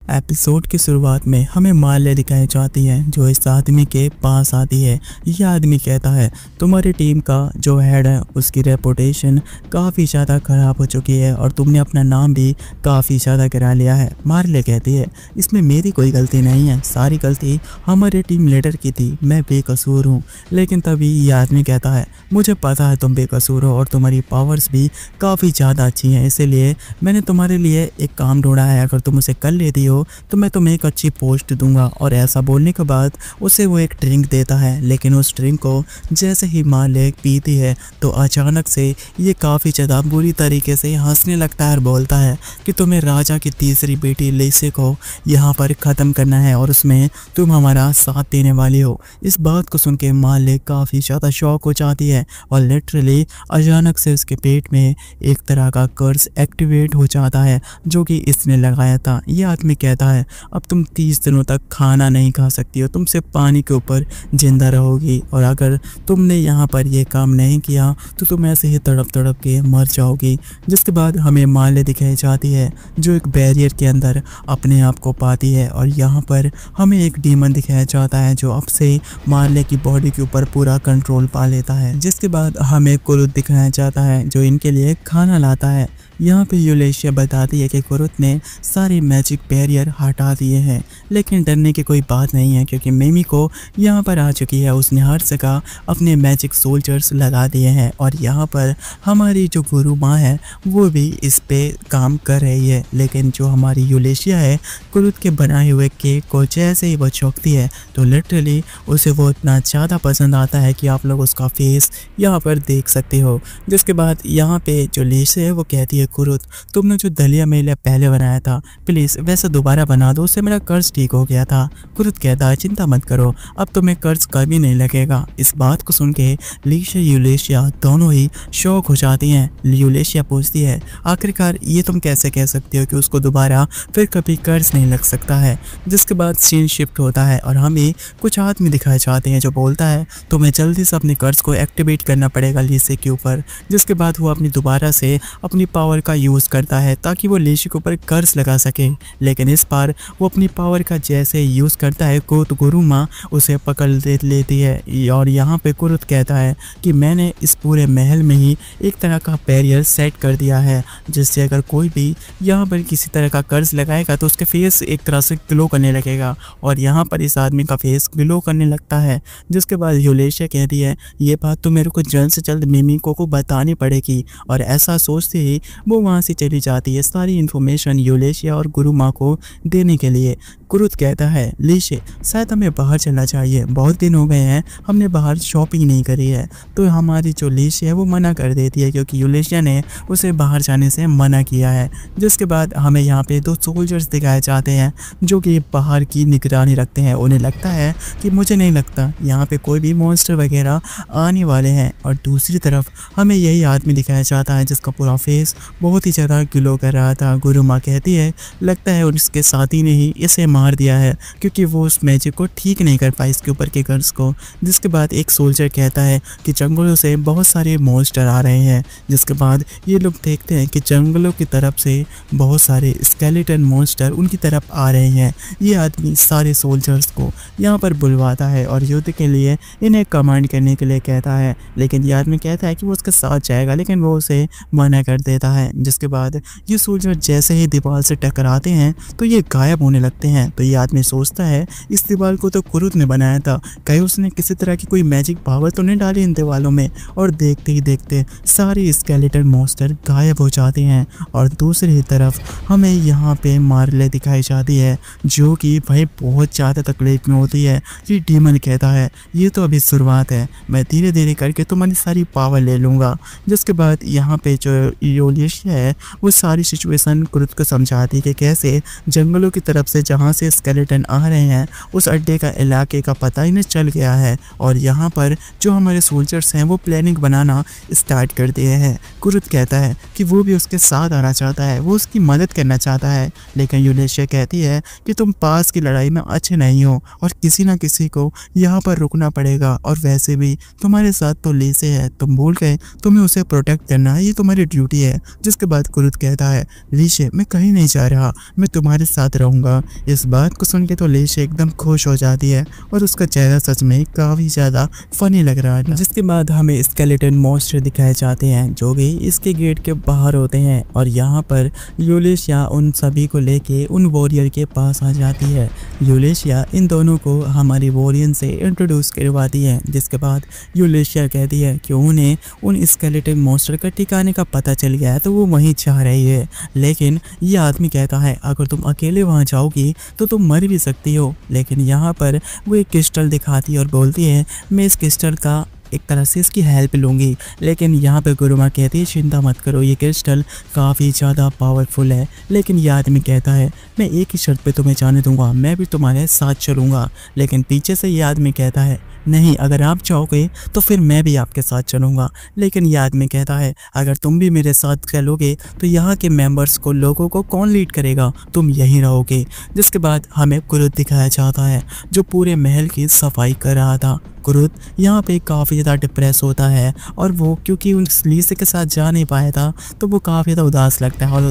Episode की शुरुआत में हमें माल्या दिखाई जाती है जो इस आदमी के पास आती है। यह आदमी कहता है तुम्हारी टीम का जो हेड है उसकी रेपुटेशन काफ़ी ज़्यादा ख़राब हो चुकी है और तुमने अपना नाम भी काफ़ी ज़्यादा गिरा लिया है। माल्या कहती है इसमें मेरी कोई गलती नहीं है, सारी गलती हमारे टीम लीडर की थी, मैं बेकसूर हूँ। लेकिन तभी यह आदमी कहता है मुझे पता है तुम बेकसूर हो और तुम्हारी पावर्स भी काफ़ी ज़्यादा अच्छी हैं, इसीलिए मैंने तुम्हारे लिए एक काम ढूंढा है। अगर तुम उसे कर लेती हो तो मैं तुम्हें एक अच्छी पोस्ट दूंगा। और ऐसा बोलने के बाद उसे वो एक ड्रिंक देता है, लेकिन उस ड्रिंक को जैसे ही माल्या पीती है तो अचानक से ये काफ़ी ज़्यादा बुरी तरीके से हंसने लगता है और बोलता है कि तुम्हें राजा की तीसरी बेटी लिसे को यहाँ पर ख़त्म करना है और उसमें तुम हमारा साथ देने वाली हो। इस बात को सुन के माल्या काफ़ी ज़्यादा शॉक हो जाती है और लिटरली अचानक से उसके पेट में एक तरह का कर्स एक्टिवेट हो जाता है जो कि इसने लगाया था। यह आदमी कहता है अब तुम 30 दिनों तक खाना नहीं खा सकती हो, तुम सिर्फ पानी के ऊपर जिंदा रहोगी और अगर तुमने यहाँ पर ये काम नहीं किया तो तुम ऐसे ही तड़प तड़प के मर जाओगी। जिसके बाद हमें माल्या दिखाई जाती है जो एक बैरियर के अंदर अपने आप को पाती है और यहाँ पर हमें एक डीमन दिखाया जाता है जो अब से माल्या की बॉडी के ऊपर पूरा कंट्रोल पा लेता है। जिसके बाद हमें कुरुत दिखाया जाता है जो इनके लिए खाना लाता है। यहाँ पे यूलेशिया बताती है कि कुरुत ने सारे मैजिक बैरियर हटा दिए हैं, लेकिन डरने की कोई बात नहीं है क्योंकि मिमी को यहाँ पर आ चुकी है। उसने हर जगह अपने मैजिक सोल्जर्स लगा दिए हैं और यहाँ पर हमारी जो गुरु माँ है वो भी इस पे काम कर रही है। लेकिन जो हमारी यूलेशिया है कुरुत के बनाए हुए केक को जैसे ही वो छूती है तो लिटरली उसे वो इतना ज़्यादा पसंद आता है कि आप लोग उसका फेस यहाँ पर देख सकते हो। जिसके बाद यहाँ पे जो लिसे है वो कहती है कुरुत तुमने जो दलिया मेरे लिए पहले बनाया था प्लीज़ वैसे दोबारा बना दो, उससे मेरा कर्ज ठीक हो गया था। कुरुत कहता है चिंता मत करो, अब तुम्हें कर्ज कभी नहीं लगेगा। इस बात को सुन के लिशा यूलेशिया दोनों ही शॉक हो जाती हैं। यूलेशिया पूछती है आखिरकार ये तुम कैसे कह सकते हो कि उसको दोबारा फिर कभी कर्ज नहीं लग सकता है। जिसके बाद सीन शिफ्ट होता है और हमें कुछ आदमी दिखाए जाते हैं जो बोलता है तुम्हें जल्दी से अपने कर्ज को एक्टिवेट करना पड़ेगा लिसे के ऊपर। जिसके बाद वो अपनी दोबारा से अपनी पावर का यूज़ करता है ताकि वो लिसे के ऊपर कर्ज लगा सके। लेकिन इस बार वो अपनी पावर का जैसे यूज़ करता है तो गुरु माँ उसे पकड़ लेती है और यहाँ पे कुरुत कहता है कि मैंने इस पूरे महल में ही एक तरह का बैरियर सेट कर दिया है जिससे अगर कोई भी यहाँ पर किसी तरह का कर्ज लगाएगा तो उसके फेस एक तरह से ग्लो करने लगेगा और यहाँ पर इस आदमी का फेस ग्लो करने लगता है। जिसके बाद यूलेशिया कहती है ये बात तो मेरे को जल्द से जल्द मिमी को बतानी पड़ेगी और ऐसा सोचते ही वो वहाँ से चली जाती है सारी इन्फॉर्मेशन यूलेशिया और गुरु माँ को देने के लिए। कुरुत कहता है लिशे शायद हमें बाहर चलना चाहिए, बहुत दिन हो गए हैं हमने बाहर शॉपिंग नहीं करी है। तो हमारी जो लिशे है वो मना कर देती है क्योंकि यूलेशिया ने उसे बाहर जाने से मना किया है। जिसके बाद हमें यहाँ पे दो सोल्जर्स दिखाए जाते हैं जो कि बाहर की निगरानी रखते हैं। उन्हें लगता है कि मुझे नहीं लगता यहाँ पे कोई भी मॉन्स्टर वगैरह आने वाले हैं। और दूसरी तरफ हमें यही आदमी दिखाया जाता है जिसका पूरा फेस बहुत ही ज़्यादा ग्लो कर रहा था। गुरु माँ कहती है लगता है उसके साथी ने ही इसे मार दिया है क्योंकि वो उस मैजिक को ठीक नहीं कर पाई इसके ऊपर के कर्ज को। जिसके बाद एक सोल्जर कहता है कि जंगलों से बहुत सारे मॉन्स्टर आ रहे हैं। जिसके बाद ये लोग देखते हैं कि जंगलों की तरफ से बहुत सारे स्केलेटन मॉन्स्टर उनकी तरफ आ रहे हैं। ये आदमी सारे सोल्जर्स को यहाँ पर बुलवाता है और युद्ध के लिए इन्हें कमांड करने के लिए कहता है। लेकिन ये आदमी कहता है कि वो उसके साथ जाएगा लेकिन वो उसे मना कर देता है। जिसके बाद ये सोल्जर जैसे ही दीवार से टकराते हैं तो ये गायब होने लगते हैं। तो ये आदमी सोचता है इस दीवार को तो कुरुत ने बनाया था, कहीं उसने किसी तरह की कोई मैजिक पावर तो नहीं डाली इन दीवारों में। और देखते ही देखते सारे स्केलेटन मॉन्स्टर गायब हो जाते हैं। और दूसरी तरफ हमें यहाँ पे माल्या दिखाई जाती है जो कि भाई बहुत ज़्यादा तकलीफ में होती है। ये डीमन कहता है ये तो अभी शुरुआत है, मैं धीरे धीरे करके तुम्हारी सारी पावर ले लूँगा। जिसके बाद यहाँ पे जो यूलेशिया है वो सारी सिचुएशन कुरुत को समझाती है कि कैसे जंगलों की तरफ से जहाँ से स्केलेटन आ रहे हैं उस अड्डे का इलाके का पता ही नहीं चल गया है और यहाँ पर जो हमारे सोल्जर्स हैं वो प्लानिंग बनाना स्टार्ट कर दिए हैं। कुरुत कहता है कि वो भी उसके साथ आना चाहता है, वो उसकी मदद करना चाहता है। लेकिन यूलेशिया कहती है कि तुम पास की लड़ाई में अच्छे नहीं हो और किसी ना किसी को यहाँ पर रुकना पड़ेगा और वैसे भी तुम्हारे साथ तो लिसे है, तुम भूल गए तुम्हें उसे प्रोटेक्ट करना है, ये तुम्हारी ड्यूटी है। जिसके बाद कुरुद कहता है लीशे मैं कहीं नहीं जा रहा, मैं तुम्हारे साथ रहूँगा। इस बात को सुन के तो लीशे एकदम खुश हो जाती है और उसका चेहरा सच में काफ़ी ज़्यादा फनी लग रहा है। जिसके बाद हमें स्केलेटन मॉन्स्टर दिखाए जाते हैं जो भी इसके गेट के बाहर होते हैं और यहाँ पर यूलेशिया उन सभी को लेके उन वॉरियर के पास आ जाती है। यूलेशिया इन दोनों को हमारी वॉरियन से इंट्रोड्यूस करवाती है, जिसके बाद यूलेशिया कहती है कि उन्हें उन स्केलेटन मॉन्स्टर का ठिकाने का पता चल गया है तो वो वहीं जा रही है। लेकिन ये आदमी कहता है अगर तुम अकेले वहाँ जाओगी तो तुम मर भी सकती हो। लेकिन यहाँ पर वो एक क्रिस्टल दिखाती है और बोलती है मैं इस क्रिस्टल का एक तरह से इसकी हेल्प लूँगी। लेकिन यहाँ पे गुरुमा कहती है चिंता मत करो, ये क्रिस्टल काफ़ी ज़्यादा पावरफुल है। लेकिन ये आदमी कहता है मैं एक ही शर्त पे तुम्हें जाने दूंगा, मैं भी तुम्हारे साथ चलूँगा। लेकिन पीछे से ये आदमी कहता है नहीं, अगर आप चाहोगे तो फिर मैं भी आपके साथ चलूँगा। लेकिन ये आदमी कहता है अगर तुम भी मेरे साथ चलोगे तो यहाँ के मेंबर्स को, लोगों को कौन लीड करेगा, तुम यहीं रहोगे। जिसके बाद हमें कुरुद दिखाया जाता है जो पूरे महल की सफाई कर रहा था। कुरुद यहाँ पे काफ़ी ज़्यादा डिप्रेस होता है और वो क्योंकि उस लीसे के साथ जा नहीं पाया था तो वो काफ़ी ज़्यादा उदास लगता है और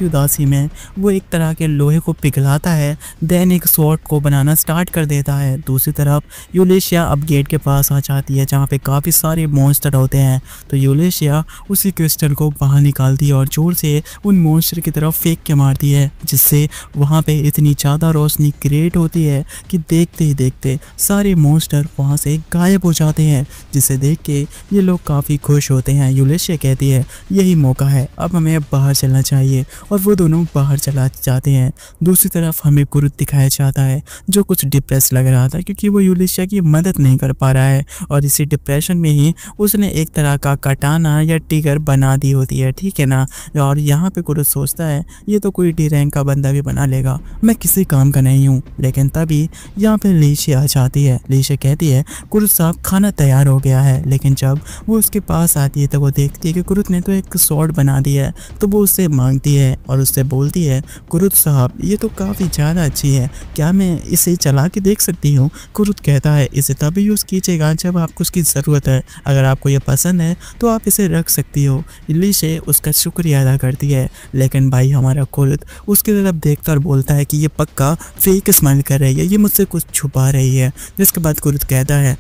उदासी में वो एक तरह के लोहे को पिघलाता है, देन एक स्वॉर्ड को बनाना स्टार्ट कर देता है। दूसरी तरफ यूलेशिया अब गेट के पास आ जाती है जहाँ पे काफ़ी सारे मॉन्स्टर होते हैं। तो यूलेशिया उसी क्रिस्टल को बाहर निकालती है और जोर से उन मॉन्स्टर की तरफ फेंक के मारती है, जिससे वहाँ पे इतनी ज़्यादा रोशनी क्रिएट होती है कि देखते ही देखते सारे मॉन्स्टर वहाँ से गायब हो जाते हैं, जिसे देख के ये लोग काफ़ी खुश होते हैं। यूलेशिया कहती है यही मौका है, अब हमें बाहर चलना चाहिए और वो दोनों बाहर चला जाते हैं। दूसरी तरफ हमें कुरुद दिखाया जाता है जो कुछ डिप्रेस लग रहा था क्योंकि वो यूलेशिया की मदद नहीं कर पा रहा है और इसी डिप्रेशन में ही उसने एक तरह का कटाना या टिगर बना दी होती है, ठीक है ना। और यहाँ पे कुरुद सोचता है ये तो कोई डी रैंक का बंदा भी बना लेगा, मैं किसी काम का नहीं हूँ। लेकिन तभी यहाँ पे लीशे आ जाती है। लीशे कहती है कुरुद साहब खाना तैयार हो गया है। लेकिन जब वो उसके पास आती है तो वो देखती है कि कुरुद ने तो एक स्वॉर्ड बना दी है, तो वो उससे मांगती है और उससे बोलती है कुरुद साहब ये तो काफ़ी ज़्यादा अच्छी है, क्या मैं इसे चला के देख सकती हूँ। कुरुद कहता है इसे तभी यूज़ कीजिएगा जब आपको उसकी ज़रूरत है, अगर आपको ये पसंद है तो आप इसे रख सकती हो। लीशे उसका शुक्रिया अदा करती है। लेकिन भाई हमारा कुरुद उसकी तरफ देखकर बोलता है कि ये पक्का फेक स्माइल कर रही है, ये मुझसे कुछ छुपा रही है। जिसके बाद कुरुद कहता है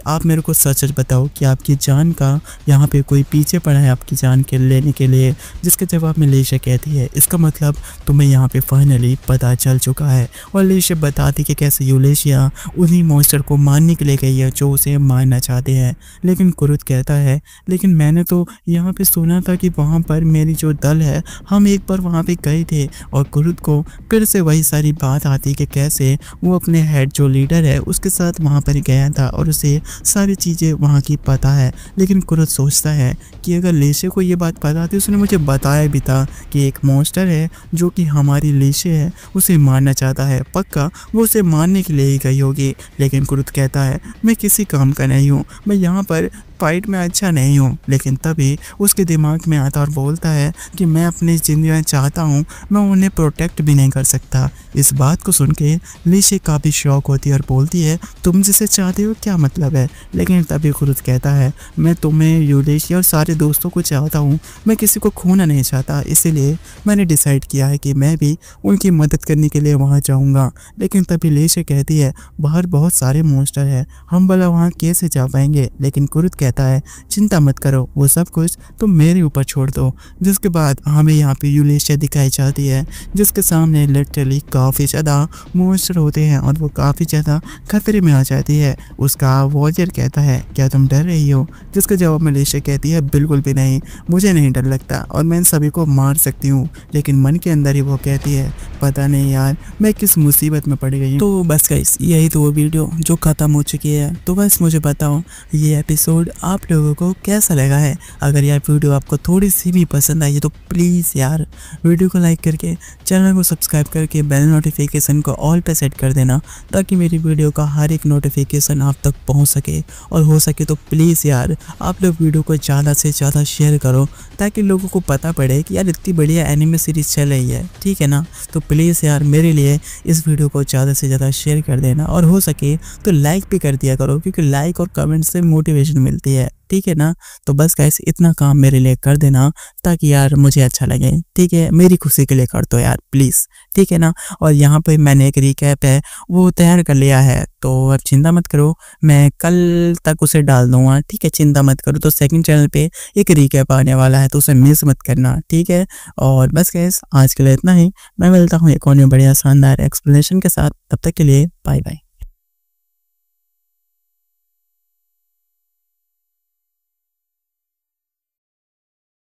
आप मेरे को सच बताओ कि आपकी जान का यहाँ पे कोई पीछे पड़ा है आपकी जान के लेने के लिए। जिसके जवाब में लीशे कहती है इसका मतलब तुम्हें यहाँ पे फाइनली पता चल चुका है। और लीशे बताती कि कैसे यूलेशिया उन्हीं मॉन्स्टर को मारने के लिए गई है जो उसे मारना चाहते हैं। लेकिन कुरुद कहता है लेकिन मैंने तो यहाँ पे सुना था कि वहाँ पर मेरी जो दल है हम एक बार वहाँ पे गए थे। और कुरुद को फिर से वही सारी बात आती कि कैसे वो अपने हेड जो लीडर है उसके साथ वहाँ पर गया था और उसे सारी चीज़ें वहाँ की पता है। लेकिन कुरुद सोचता है कि अगर लीशे को ये बात पता थी, उसने मुझे बताया भी था कि एक मॉन्स्टर है जो कि हमारी लीशे है उसे मारना चाहता है, पक्का वो उसे मारने के लिए ही गई होगी। लेकिन कुरुद कहता है मैं किसी काम का नहीं हूँ, मैं यहाँ पर फाइट में अच्छा नहीं हूँ। लेकिन तभी उसके दिमाग में आता और बोलता है कि मैं अपनी ज़िंदगी में चाहता हूँ, मैं उन्हें प्रोटेक्ट भी नहीं कर सकता। इस बात को सुन के लीशे काफ़ी शौक होती है और बोलती है तुम जिसे चाहते हो क्या मतलब है। लेकिन तभी कुरुद कहता है मैं तुम्हें, यूलेशिया और सारे दोस्तों को चाहता हूँ, मैं किसी को खोना नहीं चाहता, इसीलिए मैंने डिसाइड किया है कि मैं भी उनकी मदद करने के लिए वहाँ जाऊँगा। लेकिन तभी लीशे कहती है बाहर बहुत सारे मॉन्स्टर हैं, हम भला वहाँ कैसे जा पाएंगे। लेकिन कुरुद कहता है चिंता मत करो, वो सब कुछ तुम मेरे ऊपर छोड़ दो। जिसके बाद हमें यहाँ पे यूलेशिया दिखाई जाती है जिसके सामने लिटरली काफ़ी ज़्यादा मॉन्स्टर होते हैं और वो काफ़ी ज़्यादा खतरे में आ जाती है। उसका वॉरियर कहता है क्या तुम डर रही हो। जिसके जवाब में यूलेशिया कहती है बिल्कुल भी नहीं, मुझे नहीं डर लगता और मैं इन सभी को मार सकती हूँ। लेकिन मन के अंदर ही वो कहती है पता नहीं यार मैं किस मुसीबत में पड़ गई हूँ। तो बस गाइस यही तो वो वीडियो जो ख़त्म हो चुकी है। तो बस मुझे बताओ ये एपिसोड आप लोगों को कैसा लगा है। अगर यार वीडियो आपको थोड़ी सी भी पसंद आई है तो प्लीज़ यार वीडियो को लाइक करके चैनल को सब्सक्राइब करके बेल नोटिफिकेशन को ऑल पे सेट कर देना ताकि मेरी वीडियो का हर एक नोटिफिकेशन आप तक पहुंच सके। और हो सके तो प्लीज़ यार आप लोग वीडियो को ज़्यादा से ज़्यादा शेयर करो ताकि लोगों को पता पड़े कि यार इतनी बढ़िया एनिमे सीरीज़ चल रही है, ठीक है ना। तो प्लीज़ यार मेरे लिए इस वीडियो को ज़्यादा से ज़्यादा शेयर कर देना और हो सके तो लाइक भी कर दिया करो क्योंकि लाइक और कमेंट से मोटिवेशन मिलता है। चलती है, ठीक है ना। तो बस गाइस इतना काम मेरे लिए कर देना ताकि यार मुझे अच्छा लगे, ठीक है, मेरी खुशी के लिए कर दो यार प्लीज़, ठीक है ना। और यहाँ पे मैंने एक रिकैप है वो तैयार कर लिया है, तो अब चिंता मत करो, मैं कल तक उसे डाल दूंगा, ठीक है, चिंता मत करो। तो सेकंड चैनल पे एक रिकैप आने वाला है, तो उसे मिस मत करना, ठीक है। और बस गाइस आज के लिए इतना ही, मैं मिलता हूँ एक और बढ़िया शानदार एक्सप्लेनेशन के साथ, तब तक के लिए बाय बाय।